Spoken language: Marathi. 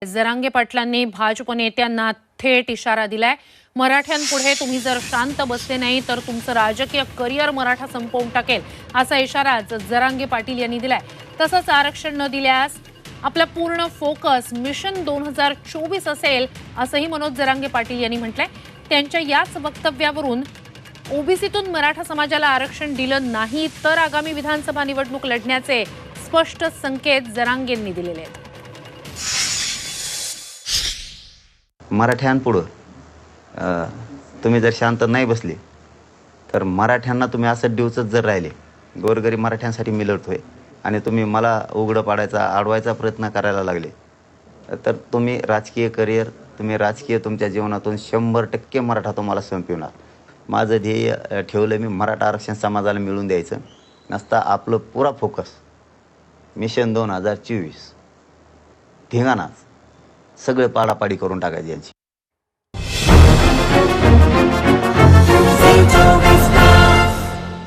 जरांगे पाटलांनी भाजप नेत्यांना थेट इशारा दिलाय। मराठ्यांपुढे तुम्ही जर शांत बसले नाही तर तुमचं राजकीय करिअर मराठा संपवून टाकेल असा इशारा जरांगे पाटील यांनी दिलाय। तसंच आरक्षण न दिल्यास आपला पूर्ण फोकस मिशन 2024 असेल असंही मनोज जरांगे पाटील यांनी म्हटलंय। त्यांच्या याच वक्तव्यावरून ओबीसीतून मराठा समाजाला आरक्षण दिलं नाही तर आगामी विधानसभा निवडणूक लढण्याचे स्पष्ट संकेत जरांगेंनी दिलेले आहेत। मराठ्यांपुढं तुम्ही जर शांत नाही बसले तर मराठ्यांना तुम्ही असं डिवचत जर राहिले, गोरगरीब मराठ्यांसाठी मी लढतोय आणि तुम्ही मला उघडं पाडायचा अडवायचा प्रयत्न करायला लागले तर तुम्ही राजकीय करिअर राजकीय तुमच्या जीवनातून 100% मराठा तुम्हाला संपवणार। माझं ध्येय ठेवलं मी मराठा आरक्षण समाजाला मिळवून द्यायचं नसता आपलं पुरा फोकस मिशन 2024 धिंगाणाच सगळे पाडापाडी करून टाकायचे यांची।